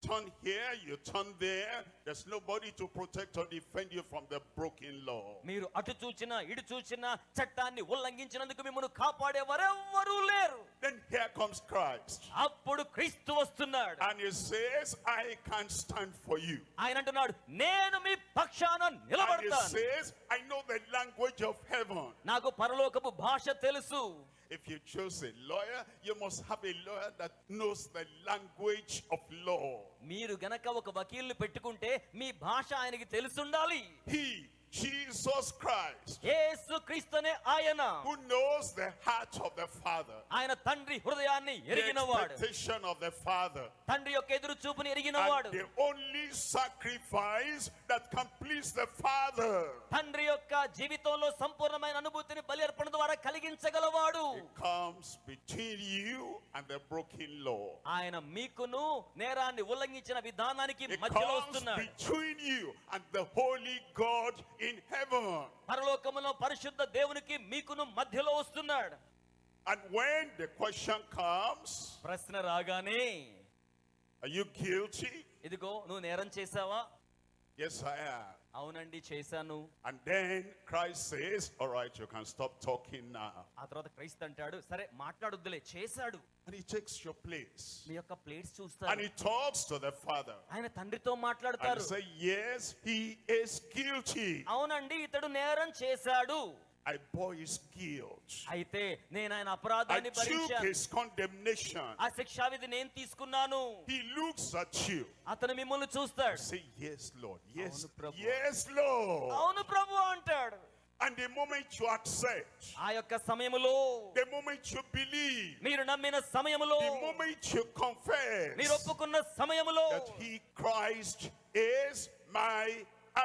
turn here, you turn there. There's nobody to protect or defend you from the broken law. మీరు అటు చూచినా ఇటు చూచినా చట్టాన్ని ఉల్లంఘించినందుకు మిమ్మల్ని కాపాడేవారెవ్వరూ లేరు. Then here comes Christ. అప్పుడు క్రీస్తు వస్తున్నాడు. And he says, I can stand for you. ఆయన అంటున్నాడు, నేను మీ పక్షాన And he నిలబడతాను. says, I know the language of heaven. నాకు పరలోకపు భాష తెలుసు. If you choose a lawyer, you must have a lawyer that knows the language of law. మీరు గనక ఒక వకీల్ని పెట్టుకుంటే మీ భాష ఆయనకి తెలుసుండాలి. He, Jesus Christ, యేసు క్రీస్తునే ఆయన, who knows the heart of the Father, ఆయన తండ్రి హృదయాన్ని the ఎరిగినవాడు, expectation of the Father, తండ్రి యొక్క ఎదురు చూపుని ఎరిగినవాడు, and the only sacrifice that can please the Father. తండ్రి యొక్క జీవితంలో సంపూర్ణమైన అనుభూతిని బలి అర్పణ ద్వారా కలిగించగలవాడు. It comes between you and the broken law. ఆయన మీకును నేరాన్ని ఉల్లంఘించిన విధానానికి It మధ్యలో comes వస్తున్నాడు. between you and the holy God in heaven. పరలోకములో పరిశుద్ధ దేవునికి మీకును మధ్యలో వస్తున్నాడు. And when the question comes, ప్రశ్న రాగానే, are you guilty? ఇదిగో నువ్వు నేరం చేశావా? Yes, I am. అవునండి చేశాను. And then Christ says, all right, you can stop talking now. ఆ తర్వాత క్రీస్తు అంటాడు, సరే మాట్లాడొద్దులే, చేశాడు. And he takes your place. మీ యొక్క ప్లేట్స్ And చూస్తాడు. he talks to the Father. ఆయన తండ్రితో And మాట్లాడతారు. say, yes, he is guilty. అవునండి ఇతడు నేరం చేశాడు. I bore his guilt. అయితే నేను ఆయన I అపరాధాన్ని took భరించాను. his condemnation. ఆ శిక్షావిధి నేను తీసుకున్నాను. He looks at you. అతను మిమ్మల్ని చూస్తాడు. Say, yes, Lord. Yes, అవును, ప్రభు. yes, Lord. అవును ప్రభు అంటాడు. And the moment you accept, ఆ యొక్క సమయములో, the moment you believe, మీరు నమ్మిన సమయములో, the moment you మీరు confess ఒప్పుకున్న సమయములో, that he, Christ, is my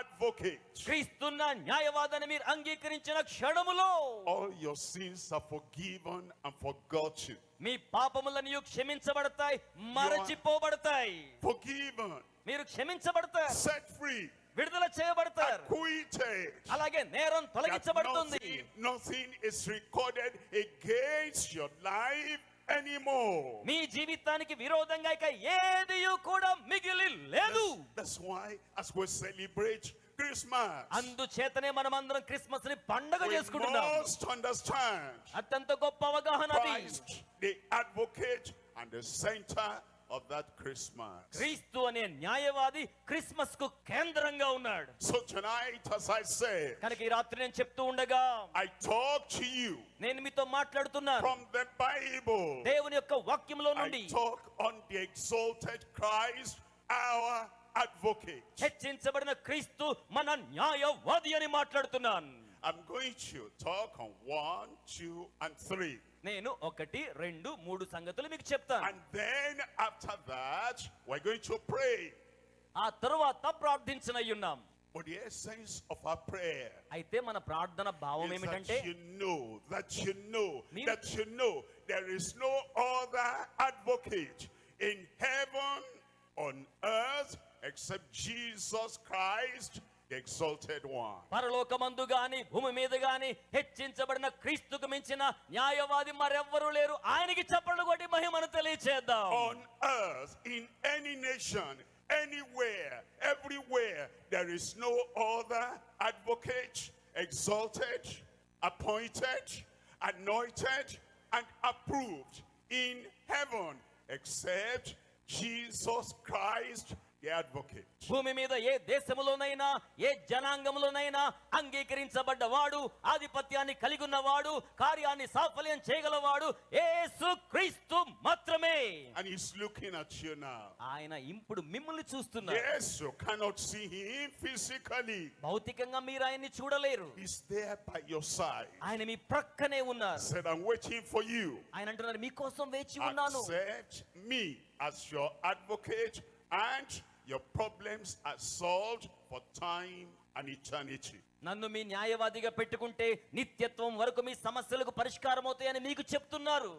advocate, క్రీస్తు నా న్యాయవాదని మీరు అంగీకరించిన క్షణములో all your sins are forgiven and forgotten. మీ పాపములన్నీ క్షమించబడతాయి, మరచిపోబడతాయి. Forgiven, మీరు క్షమించబడతారు, set free, విడుదల చేయబడతారు. acquitted. అలాగే నేరం That తొలగించబడుతుంది. nothing is recorded against your life anymore. మీ జీవితానికి విరోధంగా ఇక ఏదియు కూడా మిగిలి లేదు. That's why as we celebrate Christmas, అందుచేతనే మనమందరం క్రిస్మస్ ని పండగ we చేసుకుంటున్నాం. must understand అత్యంత గొప్ప అవగాహన అది. Christ, the advocate and the center of that Christmas. క్రీస్తు అనే న్యాయవాది క్రిస్మస్ కు కేంద్రంగా ఉన్నాడు. So tonight, as I said, కనుక ఈ రాత్రి నేను చెప్తూ ఉండగా, I talk to you నేను మీతో మాట్లాడుతున్నాను from the Bible. దేవుని యొక్క వాక్యంలో I నుండి. talk on the exalted Christ, our advocate. హెచ్చించబడిన క్రీస్తు మన న్యాయవాది అని మాట్లాడుతున్నాను. I'm going to talk on 1, 2, and 3. నేను 1, 2, 3 సంగతులు మీకు చెప్తాను. And then after that, we're going to pray. ఆ తరువాత ప్రార్థించనయ్యున్నాం. But the essence of our prayer అయితే మన ప్రార్థన భావం is ఏమిటంటే, that you know మీరు- that you know there is no other advocate in heaven, on earth, except Jesus Christ, the exalted one. పరలోకమందు గాని భూమి మీద గాని హెచ్చించబడిన క్రీస్తుకు మించిన న్యాయవాది మరెవ్వరూ లేరు. ఆయనకి చప్పట్లు కొట్టి మహిమను తెలియచేద్దాం. On earth, in any nation, anywhere, everywhere, there is no other advocate, exalted, appointed, anointed, and approved in heaven except Jesus Christ, the advocate. భూమి మీద ఏ దేశములోనైనా ఏ జనాంగంలోనైనా అంగీకరించబడ్డవాడు, ఆధిపత్యాన్ని కలిగి ఉన్నవాడు, కార్యాన్ని సాఫల్యం చేయగలవాడు యేసు క్రీస్తు మాత్రమే. And he's looking at you now. ఆయన ఇప్పుడు మిమ్మల్ని చూస్తున్నారు. Yes, you cannot see him physically. భౌతికంగా మీరు ఆయన్ని చూడలేరు. He's there by your side. ఆయన మీ ప్రక్కనే ఉన్నారు. Said, I'm waiting for you. ఆయన అంటున్నారు, మీకోసం వేచి ఉన్నాను. Accept me as your advocate, and your problems are solved for time and eternity. నన్ను మీ న్యాయవాదిగా పెట్టుకుంటే నిత్యత్వం వరకు మీ సమస్యలకు పరిష్కారం అవుతాయని మీకు చెప్తున్నారు.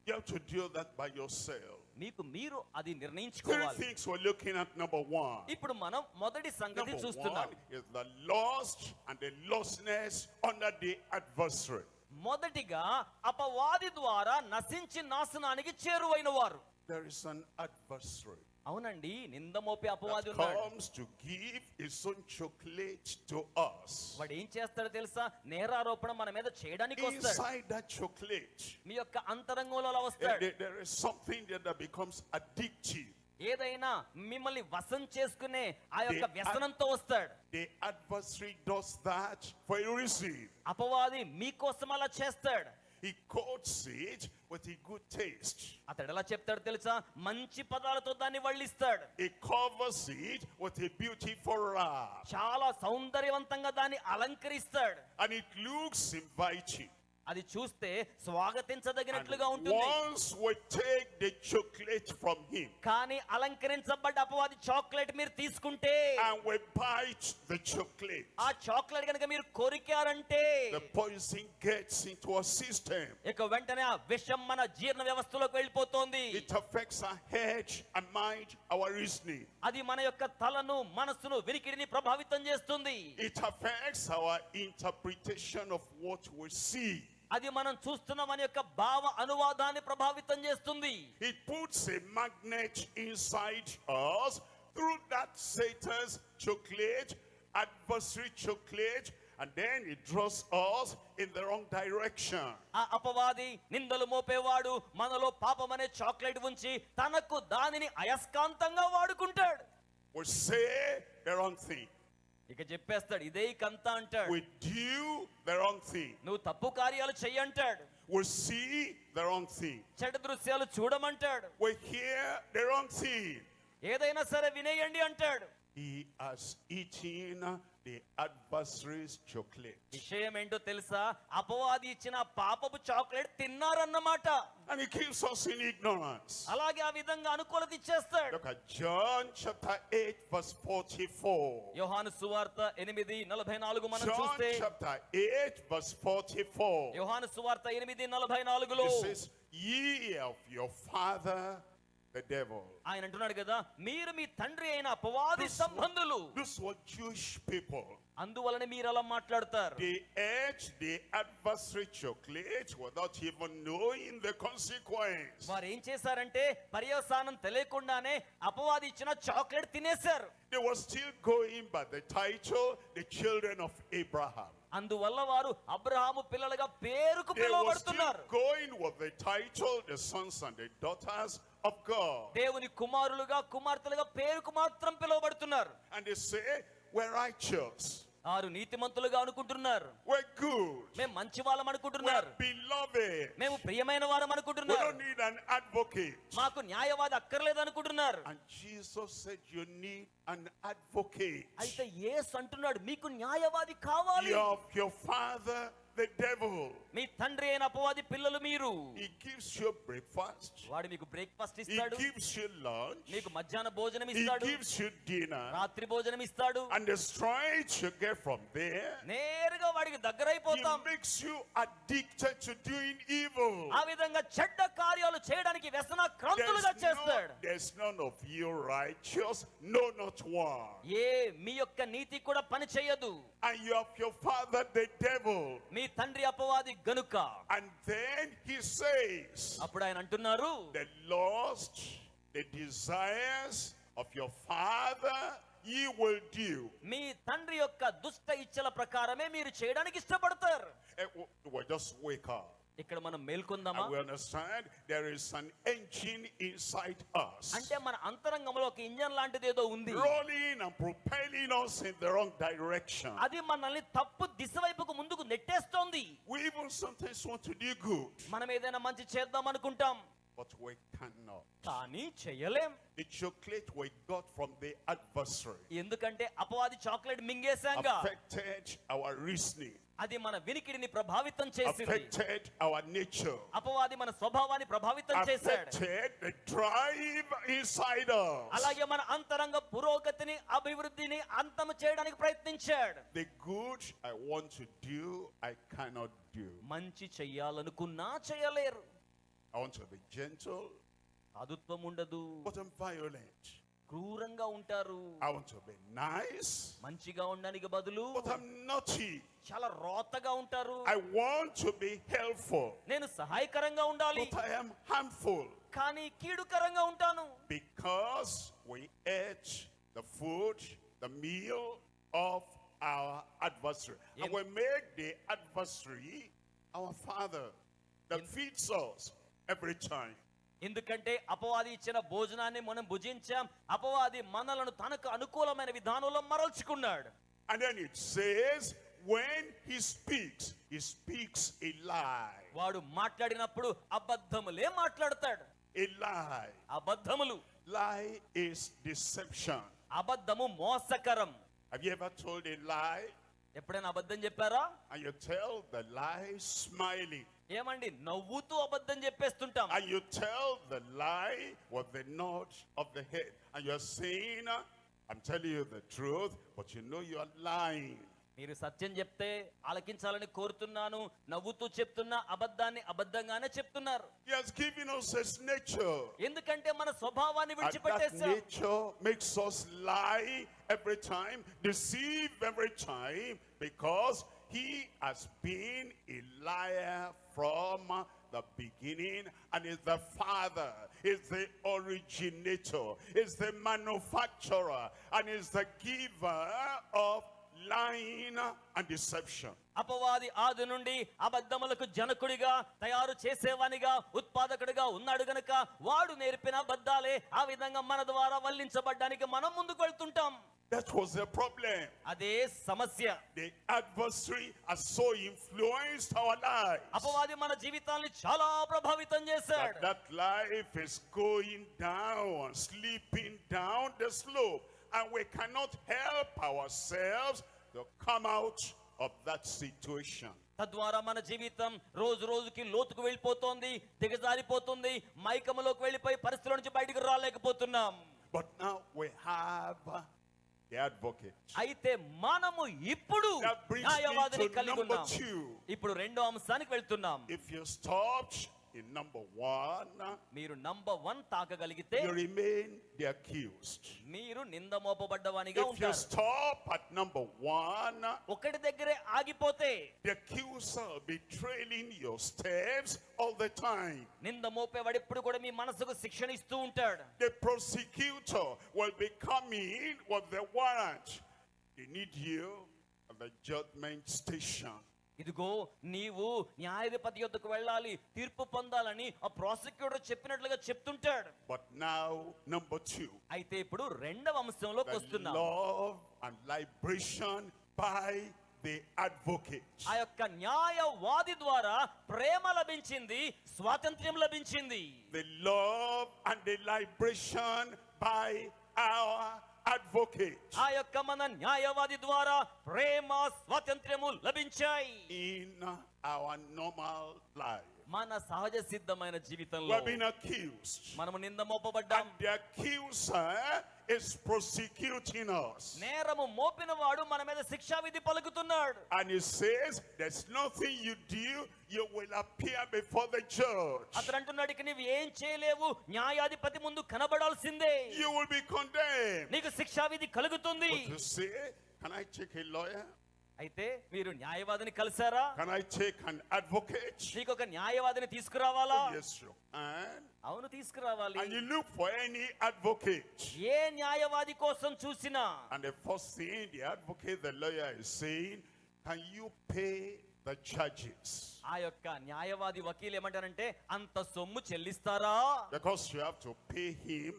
You have to do that by yourself. మీకు మీరు అది 3 నిర్ణయించుకోవాలి. things we're looking at. Number 1. ఇప్పుడు మనం మొదటి సంగతి Number చూస్తున్నాం. 1 is the lost and the lostness under the adversary. మొదటిగా అపవాది ద్వారా నశించి నాశనానికి చేరువైన వారు. There is an adversary. అవునండి, నింద మోపే అపవాది that ఉన్నాడు. comes to give his own chocolate to us. వాడు ఏం చేస్తాడో తెలుసా? నేరారోపణ మన మీద చేయడానికి వస్తాడు. Inside that chocolate, మీ యొక్క అంతరంగంలో అలా వస్తాడు. there is something there that becomes addictive. ఏదైనా మిమ్మల్ని వశం చేసుకునే ఆ యొక్క వ్యసనంతో వస్తాడు. The adversary does that for a reason. అపవాది మీకోసం అలా చేస్తాడు. He coats it with a good taste. అతడు ఎలా చెప్తాడు తెలుసా? మంచి పదాలతో దాన్ని వల్లిస్తాడు. He covers it with a beautiful wrap. చాలా సౌందర్యవంతంగా దాన్ని అలంకరిస్తాడు. And it looks inviting. అది చూస్తే స్వాగతించదగినట్లుగా ఉంటుంది. Once we take the chocolate from him కానీ అలంకరించబడ్డ అపవాది చాక్లెట్ మీరు తీసుకుంటే, and we bite the chocolate, ఆ చాక్లెట్ కనుక మీరు కొరికారంటే the poison gets into our system. ఇక వెంటనే ఆ విషం మన జీర్ణ వ్యవస్థలోకి వెళ్ళిపోతుంది. It affects our head and mind, our reasoning. అది మన యొక్క తలను, మనస్సును, వినికిడిని ప్రభావితం చేస్తుంది. It affects our interpretation of what we see. అది మనం చూస్తున్న మన యొక్క భావ అనువాదాన్ని ప్రభావితం చేస్తుంది. It puts a magnet inside us through that Satan's chocolate, adversary chocolate, and then it draws us in the wrong direction. ఆ అపవాది, నిందలు మోపేవాడు మనలో పాపం అనే చాక్లెట్ ఉంచి తనకు దానిని అయస్కాంతంగా వాడుకుంటాడు. We say the wrong thing. ఇక చెప్పేస్తాడు, ఇదే కంత అంటాడు. We do the wrong thing. నువ్వు తప్పు కార్యాలు చెయ్యంటాడు. We see the wrong thing. చెడు దృశ్యాలు చూడమంటాడు. We hear the wrong thing. ఏదైనా సరే వినేయండి అంటాడు. He has eaten the adversary's chocolate. విషయం ఏంటో తెలుసా? అపవాది ఇచ్చిన పాపపు chocolate తిన్నారన్నమాట. And he keeps us in ignorance. అలాగే ఆ విధంగా అనుకూలత ఇచ్చేస్తాడు. Look at John chapter 8 verse 44. యోహాను సువార్త 8:44 మనం John చూస్తే, chapter 8 verse 44. యోహాను సువార్త 8:44లో It says, ye of your father the devil. ఆయన అంటున్నాడు కదా, మీరు మీ తండ్రి అయిన అపవాది సంబంధులు. Those were Jewish people. అందువలన మీరు అలా మాట్లాడతారు. They ate the adversary chocolate without even knowing the consequence. వారు ఏం చేశారంటే పర్యవసానం తెలియకుండానే అపవాది ఇచ్చిన చాక్లెట్ తినేశారు. They were still going by the title, the children of Abraham. అందువల్ల వారు అబ్రహాము పిల్లలుగా పేరుకు They were still పిలువబడుతున్నారు. going with the title, the sons and the daughters of God. దేవుని కుమారులుగా, కుమార్తెలుగా పేరుకు మాత్రం పిలువబడుతున్నారు. And they say, we're righteous, వారు నీతిమంతులుగా అనుకుంటున్నారు. we're good, మేము మంచి వాళ్ళం we're అనుకుంటున్నారు. beloved, మేము ప్రియమైన వారం we అనుకుంటున్నారు. don't need an advocate. మాకు న్యాయవాది అక్కర్లేదు అనుకుంటున్నారు. And Jesus said, you need an advocate. అయితే యేసు అంటున్నాడు, మీకు న్యాయవాది కావాలి. You're of your father the devil. మీ తండ్రి అయిన అపవాది పిల్లలు మీరు. He gives you breakfast, వాడు మీకు బ్రేక్ఫాస్ట్ he ఇస్తాడు, gives you lunch, మీకు మధ్యాహ్న భోజనం he ఇస్తాడు, gives you dinner, రాత్రి భోజనం ఇస్తాడు. and the strength you get from there, నేరుగా వాడికి he దగ్గరైపోతాం. makes you addicted to doing evil. ఆ విధంగా చెడ్డ కార్యాలు చేయడానికి వ్యసన క్రాంతులుగా చేస్తాడు. There's none of you righteous, no, not one. ఏ మీ యొక్క నీతి కూడా పని చేయదు. And you have your father the devil. మీ తండ్రి అపవాది గనుక. And then he says, అప్పుడు ఆయన అంటున్నారు, the lust, the desires of your father ye will do. మీ తండ్రి యొక్క దుష్ట ఇచ్చల ప్రకారమే మీరు చేయడానికి ఇష్టపడతారు. Well, just wake up. ఇక్కడ మనం మేల్కొందామా? And we understand there is an engine inside us, అంటే మన అంతరంగంలో ఒక ఇంజన్ లాంటిది ఏదో ఉంది. rolling and propelling us in the wrong direction. అది మనల్ని తప్పు దిశ వైపుకు ముందుకు నెట్టేస్తోంది. We even sometimes want to do good, మనం ఏదైనా మంచి చేద్దాం అనుకుంటాం, but we cannot. కానీ చేయలేం. The chocolate we got from the adversary ఎందుకంటే అపవాది చాక్లెట్ మింగేశాంగా. affected our reasoning, అది మన వినికిడిని ప్రభావితం చేసింది. affected our nature, అపవాది మన స్వభావాన్ని ప్రభావితం చేశాడు. affected the drive inside us. అలాగే మన అంతరంగ పురోగతిని, అభివృద్ధిని అంతం చేయడానికి ప్రయత్నించాడు. The good I want to do, I cannot do. మంచి చెయ్యాలనుకున్నా చేయలేరు. I want to be gentle, సాధుత్వం ఉండదు, but I'm violent. క్రూరంగా ఉంటారు. I want to be nice, మంచిగా ఉండడానికి బదులు but I'm naughty. చాలా రోతగా ఉంటారు. I want to be helpful, నేను సహాయకరంగా ఉండాలి, but I am harmful. కానీ కీడుకరంగా ఉంటాను. Because we ate the food, the meal of our adversary. And we make the adversary our father that feeds us every time. ఎందుకంటే అపవాది ఇచ్చిన భోజనాన్ని మనం భుజించాం. అపవాది మనలను తనకు అనుకూలమైన విధానంలో మరల్చుకున్నాడు. And then it says, when he speaks a lie. వాడు మాట్లాడినప్పుడు అబద్ధములే మాట్లాడతాడు. A lie. అబద్ధములు. Lie is deception. అబద్ధము మోసకరం. Have you ever told a lie? ఎప్పుడైనా అబద్ధం చెప్పారా? And you tell the lie smiling. ఏమండి నవ్వుతూ అబద్ధం చెప్పేస్తుంటాం. And you tell the lie with the nod of the head. And you're saying, I'm telling you the truth, but you know you are lying. మీరు సత్యం చెప్తే ఆలకించాలని కోరుతున్నాను, నవ్వుతూ చెప్తున్నా అబద్ధాన్ని అబద్ధంగానే చెప్తున్నారు. He has given us his nature. ఎందుకంటే మన స్వభావాన్ని And that విడిచిపెట్టేసాం. nature makes us lie every time, deceive every time, because he has been a liar from the beginning, and is the father, is the originator, is the manufacturer, and is the giver of lying and deception. అపవాది ఆది నుండి అబద్ధములకు జనకుడిగా, తయారు చేసేవానిగా, ఉత్పాదకుడిగా ఉన్నాడు గనుక వాడు నేర్పిన అబద్ధాలే ఆ విధంగా మన ద్వారా వల్లించబడ్డానికి మనం ముందుకు వెళ్తుంటాం. That was the problem. అదే సమస్య. The adversary has so influenced our lives అపవాది మన జీవితాన్ని చాలా ప్రభావితం చేశాడు. that life is going down, slipping down the slope, and we cannot help ourselves to come out of that situation. తద్వారా మన జీవితం రోజు రోజుకి లోతుకు వెళ్ళిపోతుంది, దిగజారిపోతుంది, మైకములోకి వెళ్ళిపోయి పరిస్థితుల నుంచి బయటికి రాలేకపోతున్నాం. But now we have the advocate. అయితే మనము ఇప్పుడు That brings me న్యాయవాదిని to కలిగి number ఉన్నాం. 2. ఇప్పుడు రెండో అంశానికి వెళ్తున్నాం. If you stopped in number 1, మీరు number 1 తాకగలిగితే you remain the accused. మీరు నింద మోపబడ్డవానిగా If you ఉంటారు. stop at number 1, ఒకటి దగ్గరే ఆగిపోతే the accuser will be trailing your steps all the time. నింద మోపేవాడు ఎప్పుడు కూడా మీ మనసుకు శిక్షణ ఇస్తూ ఉంటాడు. The prosecutor will be coming with the warrant. They need you at the judgment station. ఇదిగో నీవు న్యాయాధిపతి యొద్దకు వెళ్ళాలి, తీర్పు పొందాలని ఆ ప్రాసిక్యూటర్ చెప్పినట్లుగా చెప్తుంటాడు. But now, number 2. అయితే ఇప్పుడు రెండవ అంశంలోకి The వస్తున్నాం. love and liberation by the advocate. ఆ యొక్క న్యాయవాది ద్వారా ప్రేమ లభించింది, స్వాతంత్ర్యం లభించింది. The love and the liberation by our advocate. ఆ యొక్క మన న్యాయవాది ద్వారా ప్రేమ, స్వాతంత్ర్యము లభించాయి. In our normal life, మన సహజ సిద్ధమైన we జీవితంలో have been accused. మనము నింద మోపబడ్డాం. And the accuser is prosecuting us. నేరము మోపిన వాడు మన మీద శిక్షా విధి పలుకుతున్నాడు. And he says, there's nothing you do, you will appear before the judge. అతను అంటున్నాడు, ఇక నీవు ఏం చేయలేవు, న్యాయాధిపతి ముందు కనబడాల్సిందే, You will be condemned. నీకు శిక్షా విధి కలుగుతుంది. But you say, can I take a lawyer? అయితే మీరు న్యాయవాదిని కలిసారా? Can I take an advocate? నీకు ఒక న్యాయవాదిని తీసుకురావాలా? Yes, you can. అవును, తీసుకురావాలి. And you look for any advocate. ఏ న్యాయవాది కోసం చూసినా And the first thing the advocate, the lawyer is saying, can you pay the charges? ఆ యొక్క న్యాయవాది వకీలు ఏమంటారంటే, అంత సొమ్ము చెల్లిస్తారా? Because you have to pay him.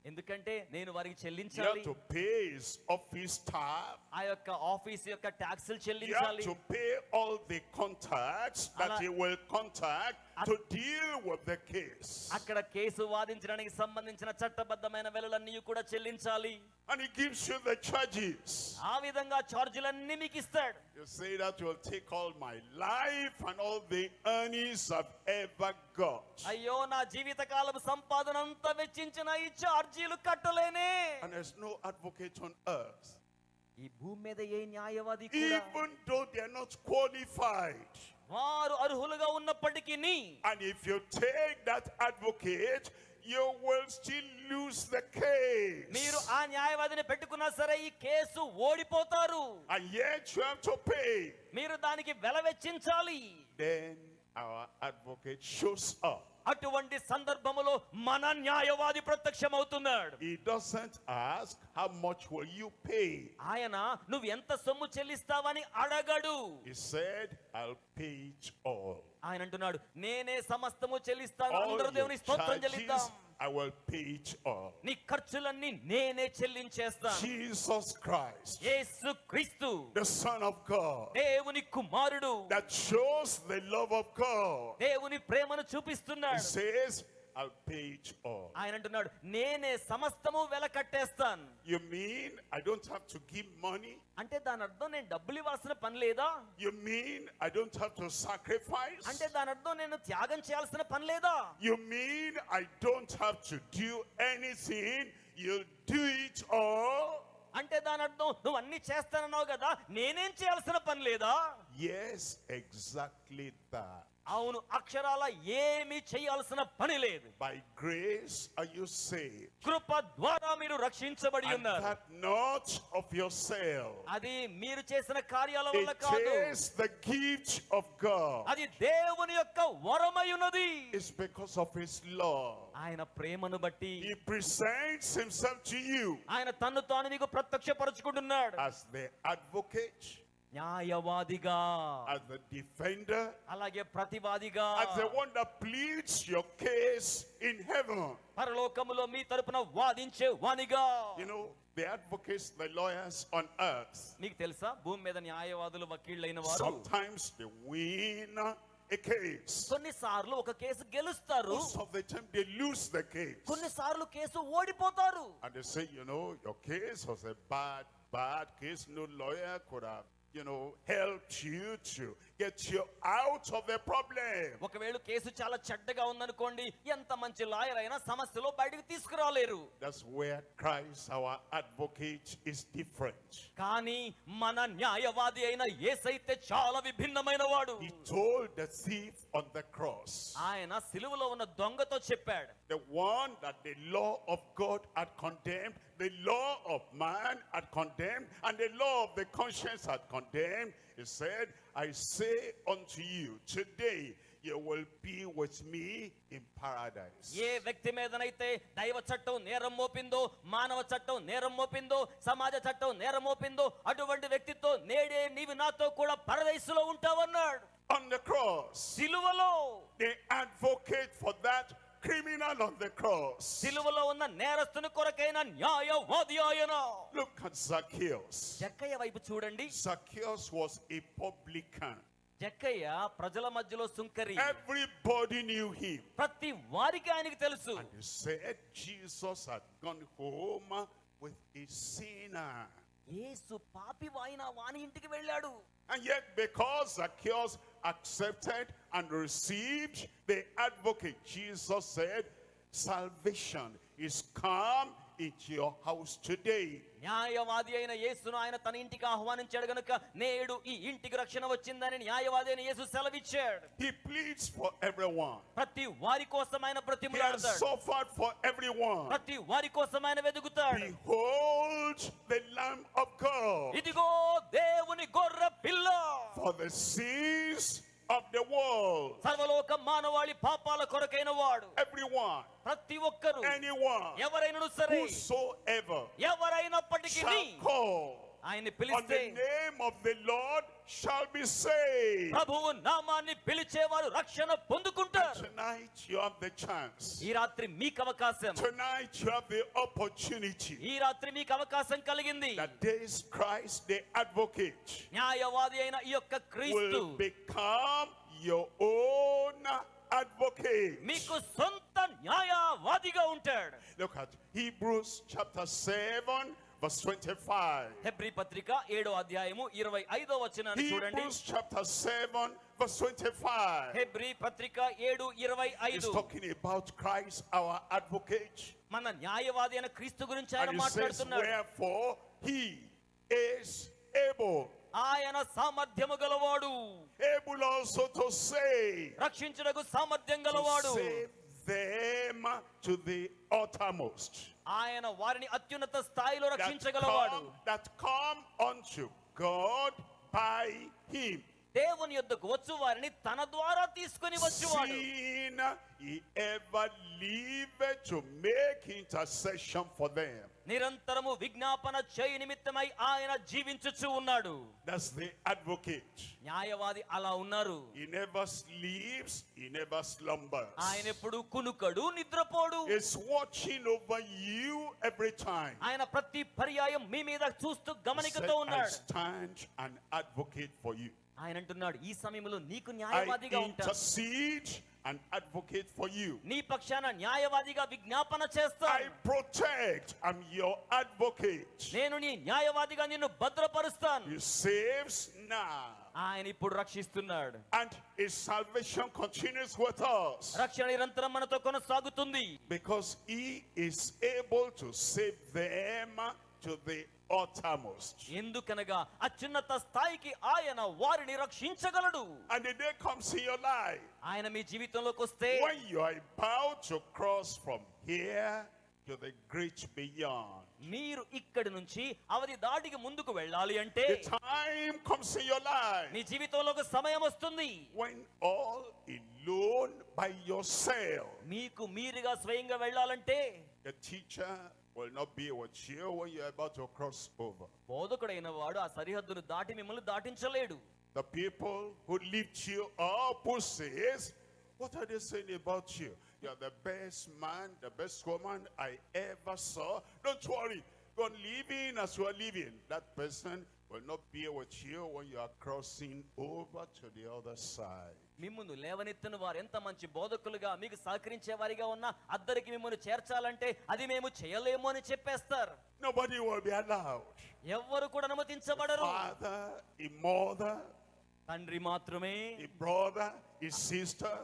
ఎందుకంటే నేను వారికి You have చెల్లించాలి. to pay his office staff. ఆ యొక్క ఆఫీస్ యొక్క ట్యాక్సులు You have చెల్లించాలి. to pay all the contacts that Ala- he will contact to deal with the case. అక్కడ కేసు వాదించడానికి సంబంధించిన చట్టబద్ధమైన వెలలన్నీ కూడా చెల్లించాలి. And he gives you the charges. ఆ విధంగా ఛార్జీలన్నీ మీకు ఇస్తాడు. You say that will take all my life and all the earnings I've ever got. అయ్యో, నా జీవితకాలం సంపాదన అంతా వెచ్చించిన ఈ ఛార్జీలు కట్టలేనే. And there's no advocate on earth. ఈ భూమి మీద ఏ న్యాయవాది కూడా, Even though they are not qualified. వారు అర్హులుగా ఉన్నప్పటికీ, And if you take that advocate, you will still lose the case. మీరు ఆ న్యాయవాదిని పెట్టుకున్నా సరే ఈ కేసు ఓడిపోతారు. And yet you have to pay. మీరు దానికి వెల వెచ్చించాలి. Then our advocate shows up. అటువంటి సందర్భములో మన న్యాయవాది ప్రత్యక్షమవుతున్నాడు. He doesn't ask, how much will you pay? ఆయన నువ్వు ఎంత సొమ్ము చెల్లిస్తావని అడగడు. He said, I'll pay it all. ఆయన అంటున్నాడు, నేనే సమస్తము చెల్లిస్తాను. All అందరూ your దేవుని స్తోత్రం charges, చెల్లిద్దాం. I will pay it all. నీ ఖర్చులన్నీ నేనే చెల్లించేస్తాను. Jesus Christ, యేసు క్రీస్తు the Son of God, దేవుని కుమారుడు, that shows the love of God. దేవుని ప్రేమను He చూపిస్తున్నాడు. says, I'll pay it all. ఆయన అంటున్నాడు, నేనే సమస్తము వెల కట్టేస్తాను. You mean I don't have to give money? అంటే దాని అర్థం నేను డబ్బులు ఇవ్వాల్సిన పని లేదా? You mean I don't have to sacrifice? అంటే దాని అర్థం నేను త్యాగం చేయాల్సిన పని లేదా? You mean I don't have to do anything? You'll do it all? అంటే దాని అర్థం నువ్వు అన్ని చేస్తానన్నావు కదా, నేనేం చేయాల్సిన పని లేదా? Yes, exactly that. అవును, అక్షరాల ఏమీ చేయాల్సిన పని లేదు. By grace are you saved, కృప ద్వారా మీరు రక్షించబడి and ఉన్నారు. that not of yourself. అది మీరు చేసిన కార్యాల వల్ల It కాదు, is the gift of God. అది దేవుని యొక్క వరమై ఉన్నది. It's because of His love. ఆయన ప్రేమను బట్టి He presents Himself to you ఆయన తన్ను తాను నీకు ప్రత్యక్షపరచుకుంటున్నాడు. as the advocate, న్యాయవాదిగా, as the defender, అలాగే ప్రతివాదిగా, as the one that pleads your case in heaven. పరలోకములో మీ తరపున వాదించే వానిగా. You know, the advocates, the lawyers on earth, నీకు తెలుసా, భూమి మీద న్యాయవాదులు వకీళ్ళైన వారు sometimes they win a case. కొన్నిసార్లు ఒక కేసు గెలుస్తారు, Most of the time they lose the case. కొన్నిసార్లు కేసు ఓడిపోతారు. And they say, you know, your case was a bad case. No lawyer could have, helped you to get you out of the problem. ఒకవేళ case చాలా చెడ్డగా ఉందనుకోండి, ఎంత మంచి lawyer అయినా సమస్యలో బయటకు తీసుకురాలేరు. That's where Christ, our advocate, is different. కానీ మన న్యాయవాది అయిన యేసైతే చాలా విభిన్నమైన వాడు. He told the thief on the cross, ఆయన సిలువలో ఉన్న దొంగతో చెప్పాడు, the one that the law of God had condemned, the law of man had condemned, and the law of the conscience had condemned. He said, I say unto you, today you will be with me in paradise. ఏ వ్యక్తి మీదనైతే దైవ చట్టం నేరం మోపిందో, మానవ చట్టం నేరం మోపిందో, సమాజ చట్టం నేరం మోపిందో, అటువంటి వ్యక్తితో నేడే నీవు నాతో కూడా పరదేశంలో ఉంటావన్నాడు. On the cross, సిలువలో the advocate for that criminal on the cross. సిలువలో ఉన్న నేరస్తుని కొరకైన న్యాయవాది ఆయన. Look at Zacchaeus. జక్కయ్య వైపు చూడండి. Zacchaeus was a publican. జక్కయ్య ప్రజల మధ్యలో సుంకరి. Everybody knew him. ప్రతి వారికి ఆయనకి తెలుసు. And he said Jesus had gone home with a sinner. యేసు పాపి వాయిన వాని ఇంటికి వెళ్ళాడు. And yet, because Zacchaeus accepted and received the advocate, Jesus said, salvation is come into your house today. న్యాయవాది అయిన యేసును ఆయన తన ఇంటికి ఆహ్వానించాడు గనుక నేడు ఈ ఇంటికి రక్షణ వచ్చిందని న్యాయవాది అయిన యేసు సెలవిచ్చాడు. He pleads for everyone. ప్రతి వారి కోసం ఆయన He has బ్రతిమలాడతాడు. suffered for everyone. ప్రతి వారి కోసం ఆయన వెదుగుతాడు. Behold the Lamb of God, ఇదిగో దేవుని గొర్రె పిల్ల, for the sins of the world. సర్వలోక మానవాళి పాపాల కొరకైన వాడు. Everyone, ప్రతి ఒక్కరు, anyone, ఎవరైనా సరే, whosoever ఎవరైనప్పటికీ shall call ఆయన్ని on పిలిస్తే the name of the Lord shall be saved. ప్రభువు నామాన్ని పిలిచేవారు రక్షణ పొందుకుంటారు. Tonight you have the chance. ఈ రాత్రి మీకు అవకాశం, Tonight you have the opportunity ఈ రాత్రి మీకు అవకాశం కలిగింది. that this Christ, the advocate, న్యాయవాది అయిన ఈ యొక్క క్రీస్తు will become your own advocate. మీకు సొంత న్యాయవాదిగా ఉంటాడు. Look at Hebrews chapter 7 verse 25. Hebrew పత్రిక 7వ అధ్యాయము 25వ వచనాన్ని చూడండి. Hebrews chapter 7 verse 25. హెబ్రీ పత్రిక 7:25. He's talking about Christ, our advocate. మన న్యాయవాది అయిన క్రీస్తు గురించి ఆయన And he says, మాట్లాడుతున్నాడు. wherefore he is able, ఆయన సామర్థ్యము గలవాడు, able also to save, రక్షించుటకు సామర్థ్యం to గలవాడు. save them to the uttermost. ఆయన వారిని అత్యున్నత స్థాయిలో రక్షించగలవాడు. That come unto God by him. దేవుని యొద్దకు వచ్చు వారిని తన ద్వారా తీసుకొని వచ్చువాడు. Sin he ever lived to make intercession for them. నిరంతరము విజ్ఞాపన చేయి నిమిత్తమై ఆయన జీవించుచు ఉన్నాడు. That's the advocate. న్యాయవాది అలా ఉన్నారు. He never sleeps, he never slumbers. ఆయన ఎప్పుడు కునుకడు, నిద్రపోడు. He's watching over you every time. ఆయన ప్రతి పర్యాయం మీ మీద చూస్తూ He గమనికతో said, I ఉన్నాడు. stand an advocate for you. ఆయన అంటున్నాడు, ఈ సమయంలో నీకు I న్యాయవాదిగా ఉంటాను. intercede and advocate for you. నీ పక్షాన న్యాయవాదిగా విజ్ఞాపన I చేస్తాను. protect, I'm your advocate. నేను నీ న్యాయవాదిగా నిన్ను భద్రపరుస్తాను. He saves now. ఆయన ఇప్పుడు రక్షిస్తున్నాడు. And his salvation continues with us. రక్షణ నిరంతరం మనతో కొనసాగుతుంది. Because he is able to save them to the uttermost. ఎందుకనగా అత్యున్నత స్థాయికి ఆయన వారిని రక్షించగలడు. And the day comes in your life ఆయన మీ జీవితంలోకి వస్తే when you are about to cross from here to the great beyond. మీరు ఇక్కడి నుంచి అవధి దాటికి ముందుకు వెళ్ళాలి అంటే The time comes in your life మీ జీవితంలో ఒక సమయం వస్తుంది. when all alone by yourself, మీకు మీరుగా స్వయంగా వెళ్ళాలంటే the teacher will not be with you when you are about to cross over. బోధకుడైన వాడు ఆ సరిహద్దును దాటి మిమ్మల్ని దాటించలేడు. The people who lift you up, who says, what are they saying about you? You are the best man, the best woman I ever saw. Don't worry, go on living as you are living. That person will not be with you when you are crossing over to the other side. మిమ్మును లేవనెత్తిన వారు ఎంత మంచి బోధకులుగా మీకు సహకరించే వారిగా ఉన్నా అద్దరికి మిమ్మల్ని చేర్చాలంటే అది మేము చేయలేము అని చెప్పేస్తారు. Nobody will be allowed. ఎవ్వరు కూడా అనుమతించబడరు. Father, a mother, తండ్రి మాత్రమే, a brother, a sister,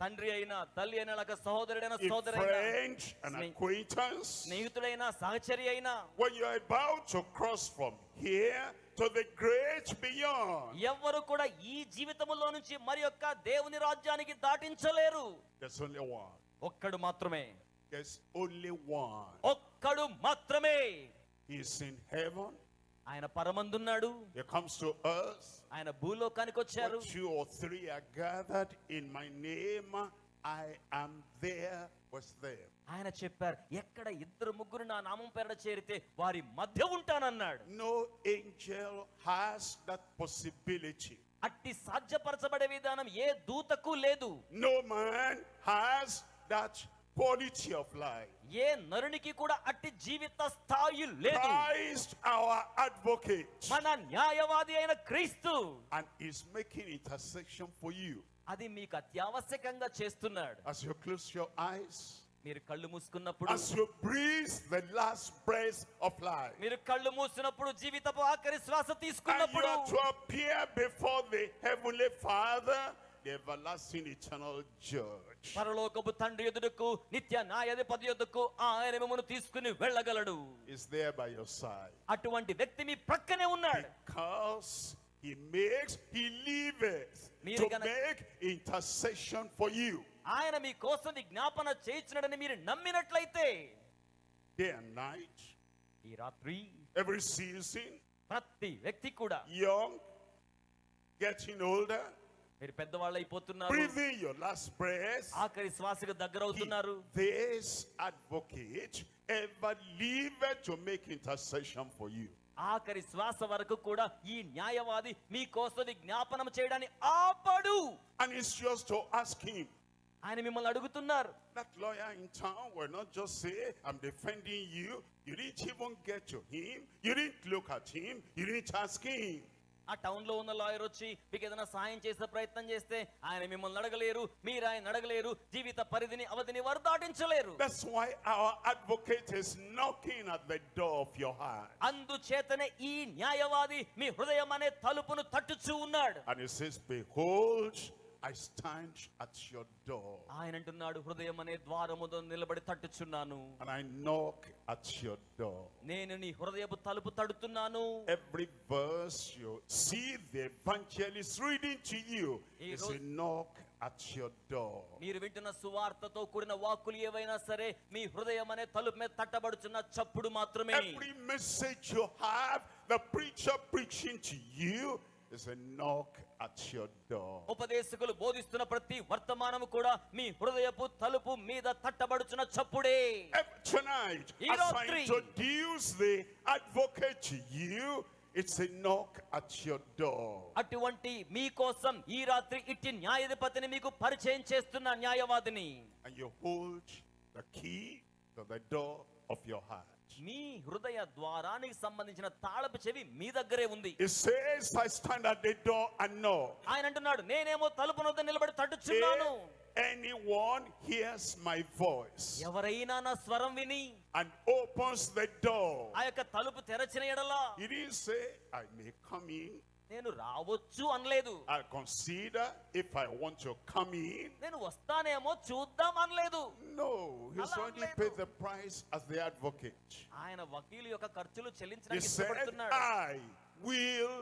తండ్రి అయినా తల్లి అయినా లేక సహోదరుడైనా a సోదరైనా friend, an acquaintance. స్నేహితుడైనా సహచరి అయినా When you are about to cross from here to the great beyond, ఎవ్వరు కూడా ఈ జీవితములో నుంచి మరి యొక్క దేవుని రాజ్యానికి దాటించలేరు. there's only one. ఒక్కడు మాత్రమే, There's only one. ఒక్కడు మాత్రమే. He's in heaven. ఆయన పరమందున్నాడు. He comes to earth. ఆయన భూలోకానికి వచ్చారు. Where 2 or 3 are gathered in my name, I am there with them. ఆయన చెప్పారు, ఎక్కడ 2-3 నా నామం పేరట చేరితే వారి మధ్య ఉంటానన్నాడు. No angel has that possibility. అట్టి సాధ్యపరచబడే విధానం ఏ దూతకు లేదు. No man has that quality of life. ఏ నరునికి కూడా అట్టి జీవిత స్థాయి లేదు. Christ our advocate, మన న్యాయవాది అయిన క్రీస్తు and is making intercession for you. అది మీకు అత్యావశ్యకంగా చేస్తున్నాడు. As you close your eyes, మీరు కళ్ళు మూసుకున్నప్పుడు, as you breathe the last breath of life, మీరు కళ్ళు మూసినప్పుడు జీవితపు ఆఖరి శ్వాస and you తీసుకున్నప్పుడు are to appear before the heavenly Father, the everlasting eternal judge. పరలోకపు తండ్రి ఎదుటకు నిత్య న్యాయాధిపతి యొద్దకు ఆయన మిమ్మల్ని తీసుకుని వెళ్ళగలడు. Is there by your side. అటువంటి వ్యక్తి మీ ప్రక్కనే ఉన్నాడు. Because he liveth మీరు to make intercession for you. ఆయన మీ కోసం విజ్ఞాపన చేయించినడని మీరు నమ్మినట్లయితే Day and night, ఈ రాత్రి every season, ప్రతి వ్యక్తి కూడా young, getting older, మీరు పెద్దవాళ్ళు అయిపోతున్నారు, breathing your last breath, ఆఖరి శ్వాసకు దగ్గర అవుతున్నారు. this advocate ever liveth to make intercession for you. ఆఖరి శ్వాస వరకు కూడా ఈ న్యాయవాది మీ కోసం విజ్ఞాపనం చేయడాన్ని ఆపడు. And it's just to ask him. ఆయన మిమ్మల్ని అడుగుతున్నారు. That lawyer in town will not just say, I'm defending you. You didn't even get to him. You didn't look at him. You didn't ask him. ఆ town లో ఉన్న lawyer వచ్చి మీకు ఏదైనా సాయం చేసే ప్రయత్నం చేస్తే ఆయన మిమ్మల్ని అడగలేరు, మీరు ఆయన అడగలేరు, జీవిత పరిధిని అవధిని వారు దాటించలేరు. That's why our advocate is knocking at the door of your heart. అందుచేతనే ఈ న్యాయవాది మీ హృదయం అనే తలుపును తట్టుచూ ఉన్నాడు. And he says, behold, I stand at your door. ఆయన అంటున్నాడు, హృదయం అనే ద్వారముతో నిలబడి తట్టుచున్నాను. And I knock at your door. నేను నీ హృదయపు తలుపు తడుతున్నాను. Every verse you see the evangelist reading to you is a knock at your door. మీరు వింటున్న సువార్తతో కూడిన వాక్కులు ఏవైనా సరే మీ హృదయం అనే తలుపు మీద తట్టబడుచున్న చప్పుడు మాత్రమే. Every message you have, the preacher preaching to you, is a knock at your door. ఉపదేశకులు బోధిస్తున్న ప్రతి వర్తమానము కూడా మీ హృదయపు తలుపు మీద తట్టబడుచున్న చప్పుడే. Tonight, ఈ as I రాత్రి introduce the advocate to you, it's a knock at your door. అటువంటి మీకోసం ఈ రాత్రి ఇట్టి న్యాయాధిపతిని మీకు పరిచయం చేస్తున్న న్యాయవాదిని. And you hold the key to the door of your heart. మీ హృదయ ద్వారానికి సంబంధించిన తాళపు చెవి మీ దగ్గరే ఉంది. It says, I stand at the door and knock. ఆయన అంటున్నాడు, నేనేమో తలుపు వద్ద నిలబడి తట్టుచున్నాను. Anyone hears my voice ఎవరైనా నా స్వరం విని and opens the door, ఆ యొక్క తలుపు తెరచిన ఎడల, he didn't say, I may come in. నేను రావచ్చు అనలేదు. I consider if I want to come in. నేను వస్తానేమో చూద్దాం అనలేదు. No, he's అలా already అనలేదు. paid the price as the advocate. ఆయన వకీలు యొక్క ఖర్చులు He చెల్లించడానికి said, ఇష్టపడుతున్నాడు. I will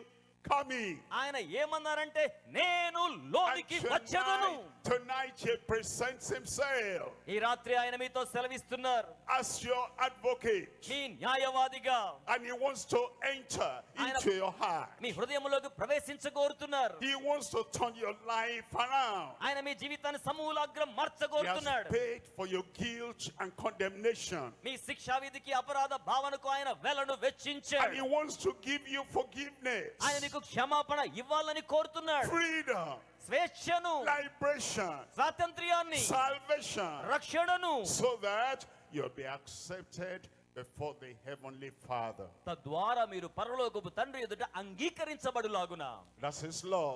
come in. ఆయన ఏమన్నారంటే, నేను లోనికి వచ్చేదను. Tonight he presents himself ఈ రాత్రి ఆయన మీతో సెలవిస్తున్నారు as your advocate, మీ న్యాయవాదిగా. and he wants to enter into your heart. మీ హృదయంలోకి ప్రవేశించగోరుతున్నారు. He wants to turn your life around. ఆయన మీ జీవితాన్ని సమూలాగ్రం He has మార్చగోరుతున్నాడు. paid for your guilt and condemnation, మీ శిక్షా విధికి అపరాధ భావనకు ఆయన వెలను and he వెచ్చించాడు. wants to give you forgiveness, ఆయన నీకు క్షమాపణ ఇవ్వాలని కోరుతున్నాడు. freedom, స్వేచ్ఛను, liberation, స్వాతంత్ర్యాన్ని, salvation, రక్షణను, so that you'll be accepted before the heavenly Father. తద్వారా మీరు పరలోకపు తండ్రి ఎదుట అంగీకరించబడులాగున. That's his law.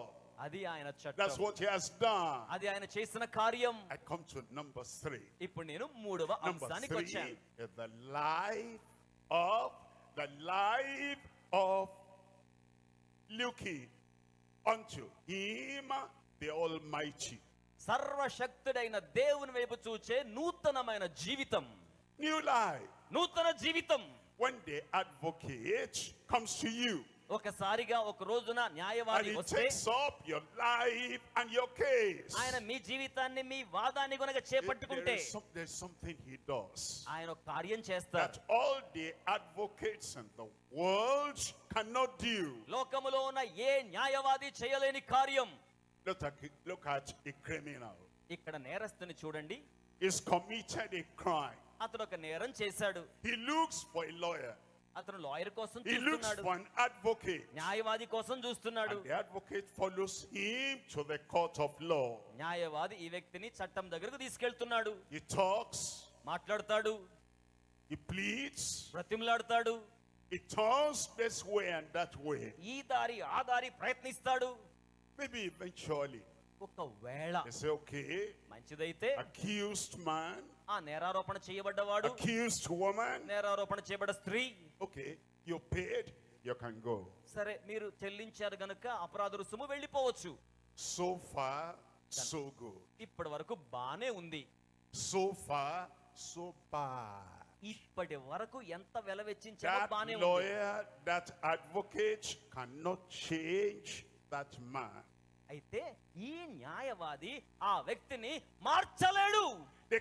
అది ఆయన That's చట్టం. what he has done. అది ఆయన చేసిన కార్యం. I come to number 3. ఇప్పుడు నేను మూడవ Number అంశానికి 3 వచ్చాను. is the life of looking unto him, the Almighty. సర్వశక్తుడైన దేవుని వైపు చూచే నూతనమైన జీవితం. New life. నూతన జీవితం. When the advocate comes to you ఒకసారిగా ఒక రోజున and న్యాయవాది he వస్తే takes up your life and your case, ఆయన మీ జీవితాన్ని మీ వాదాన్ని గనుక చేపట్టుకుంటే there's something he does ఆయన ఒక కార్యం that చేస్తారు. all the advocates in the world cannot do. లోకములో ఉన్న ఏ న్యాయవాది చేయలేని కార్యం. Look at a criminal. ఇక్కడ నేరస్తుని చూడండి. He's committed a crime. అతను ఒక నేరం చేశాడు. He looks for a lawyer. అతను లాయర్ కోసం He looks చూస్తున్నాడు. for an advocate. న్యాయవాది కోసం చూస్తున్నాడు. And the advocate follows him to the court of law. న్యాయవాది ఈ వ్యక్తిని చట్టం దగ్గరకు తీసుకెళ్తున్నాడు. He talks, మాట్లాడతాడు, he pleads, బ్రతిమలాడతాడు, he turns this way and that way. ఈ దారి ఆ దారి ప్రయత్నిస్తాడు. Maybe eventually ఒకవేళ they say, okay, మంచిదైతే accused man, ఆ నేరారోపణ చేయబడ్డవాడు, accused woman, నేరారోపణ చేయబడ్డ స్త్రీ, okay, you paid, you can go. సరే మీరు చెల్లించారు గనుక అపరాధ రుసుము వెళ్ళిపోవచ్చు. So far, so good. ఇప్పటి వరకు బానే ఉంది. So far, so bad. ఇప్పటి వరకు ఎంత వెల వెచ్చించామో That బానే ఉంది. lawyer, that advocate cannot change that man. అయితే ఈ న్యాయవాది ఆ వ్యక్తిని మార్చలేడు. The